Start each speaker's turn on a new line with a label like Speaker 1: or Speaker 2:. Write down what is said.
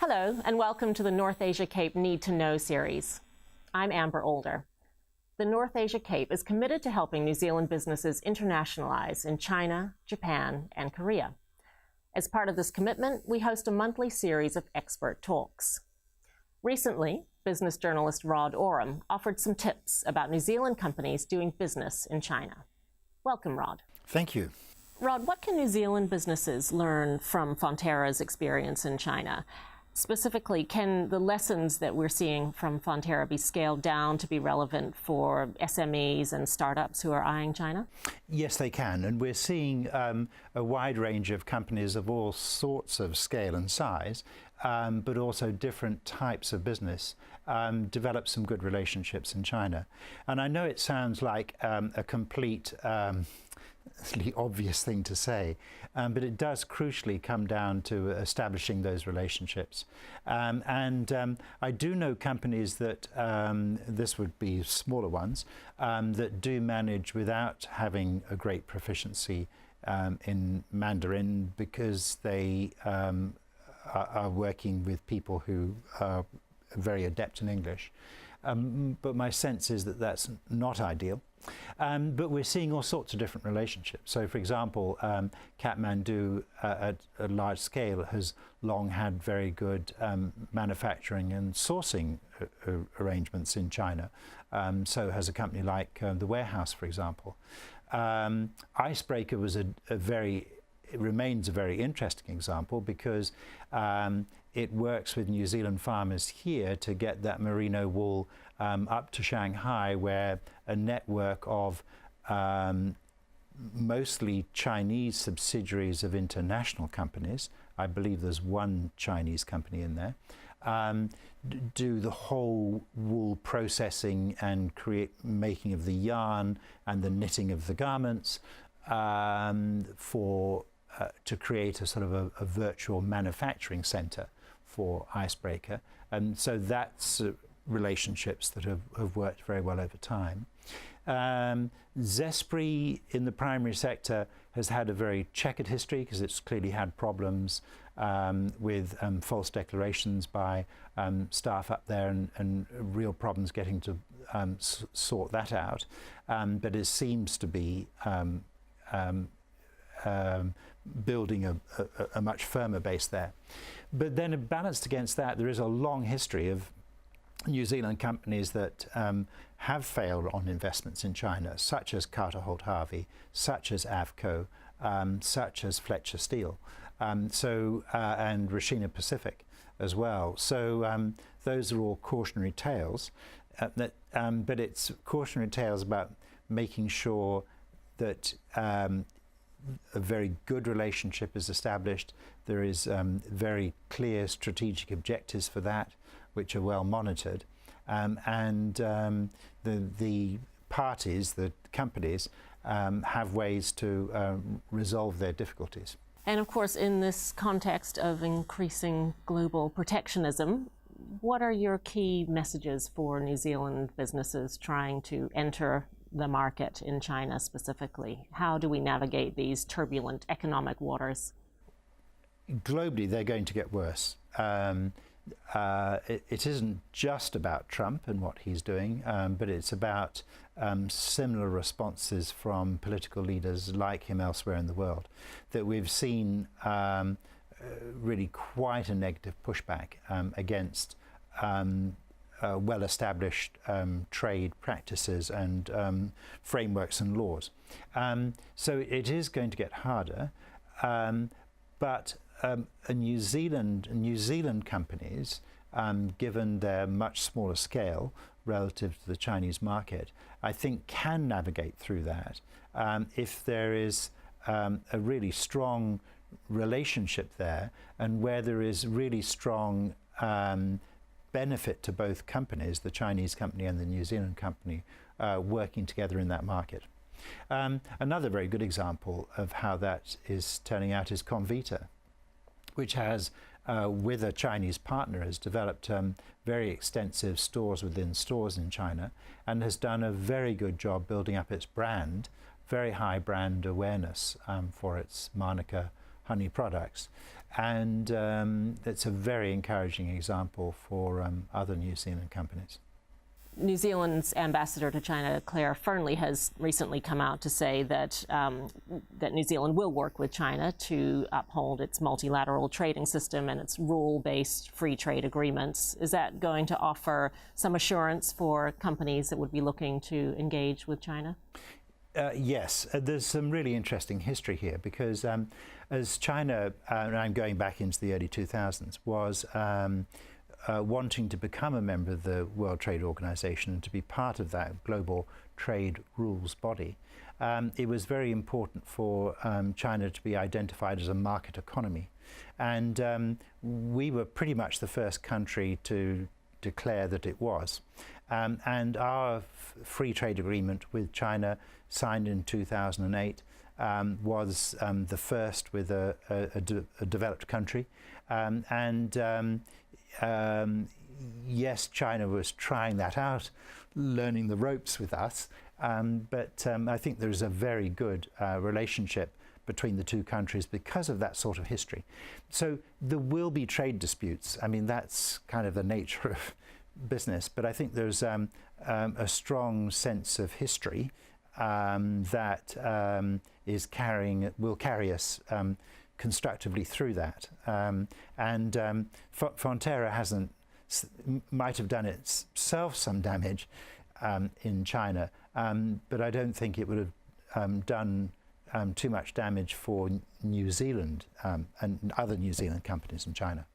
Speaker 1: Hello, and welcome to the North Asia Cape Need to Know series. I'm Amber Older. The North Asia Cape is committed to helping New Zealand businesses internationalize in China, Japan, and Korea. As part of this commitment, we host a monthly series of expert talks. Recently, business journalist Rod Oram offered some tips about New Zealand companies doing business in China. Welcome, Rod.
Speaker 2: Thank you.
Speaker 1: Rod, what can New Zealand businesses learn from Fonterra's experience in China? Specifically, can the lessons that we're seeing from Fonterra be scaled down to be relevant for SMEs and startups who are eyeing China?
Speaker 2: Yes, they can. And we're seeing a wide range of companies of all sorts of scale and size, but also different types of business, develop some good relationships in China. And I know it sounds like a complete obvious thing to say, but it does crucially come down to establishing those relationships. I do know companies that, this would be smaller ones, that do manage without having a great proficiency in Mandarin because they are working with people who are very adept in English. But my sense is that that's not ideal. But we're seeing all sorts of different relationships. So, for example, Kathmandu at a large scale has long had very good manufacturing and sourcing arrangements in China. So has a company like The Warehouse, for example. Icebreaker was it remains a very interesting example because it works with New Zealand farmers here to get that merino wool up to Shanghai, where a network of mostly Chinese subsidiaries of international companies, I believe there's one Chinese company in there, do the whole wool processing and making of the yarn and the knitting of the garments to create a sort of a virtual manufacturing center for Icebreaker. And so that's relationships that have worked very well over time. Zespri in the primary sector has had a very checkered history because it's clearly had problems with false declarations by staff up there and real problems getting to sort that out. But it seems to be building a much firmer base there. But then balanced against that, there is a long history of New Zealand companies that have failed on investments in China, such as Carter Holt Harvey, such as Avco, such as Fletcher Steel, and Rashina Pacific as well. So those are all cautionary tales, but it's cautionary tales about making sure that a very good relationship is established. There is very clear strategic objectives for that, which are well monitored, and the parties, the companies, have ways to resolve their difficulties.
Speaker 1: And of course, in this context of increasing global protectionism, what are your key messages for New Zealand businesses trying to enter the market in China specifically? How do we navigate these turbulent economic waters?
Speaker 2: Globally, they're going to get worse. It isn't just about Trump and what he's doing, but it's about similar responses from political leaders like him elsewhere in the world, that we've seen really quite a negative pushback against well-established trade practices and frameworks and laws. So it is going to get harder, but New Zealand companies, given their much smaller scale relative to the Chinese market, I think can navigate through that if there is a really strong relationship there, and where there is really strong benefit to both companies, the Chinese company and the New Zealand company, working together in that market. Another very good example of how that is turning out is Comvita, which has, with a Chinese partner, has developed very extensive stores within stores in China, and has done a very good job building up its brand, very high brand awareness for its Manuka honey products. And it's a very encouraging example for other New Zealand companies.
Speaker 1: New Zealand's ambassador to China, Claire Fernley, has recently come out to say that that New Zealand will work with China to uphold its multilateral trading system and its rule-based free trade agreements. Is that going to offer some assurance for companies that would be looking to engage with China?
Speaker 2: Yes, there's some really interesting history here because as China, and I'm going back into the early 2000s, was wanting to become a member of the World Trade Organization and to be part of that global trade rules body, it was very important for China to be identified as a market economy. And we were pretty much the first country to declare that it was. And our free trade agreement with China, signed in 2008, was the first with a developed country. Yes, China was trying that out, learning the ropes with us, but I think there's a very good relationship between the two countries because of that sort of history. So there will be trade disputes. I mean, that's kind of the nature of business, but I think there's a strong sense of history that will carry us constructively through that. Fonterra might have done itself some damage in China, but I don't think it would have done too much damage for New Zealand and other New Zealand companies in China.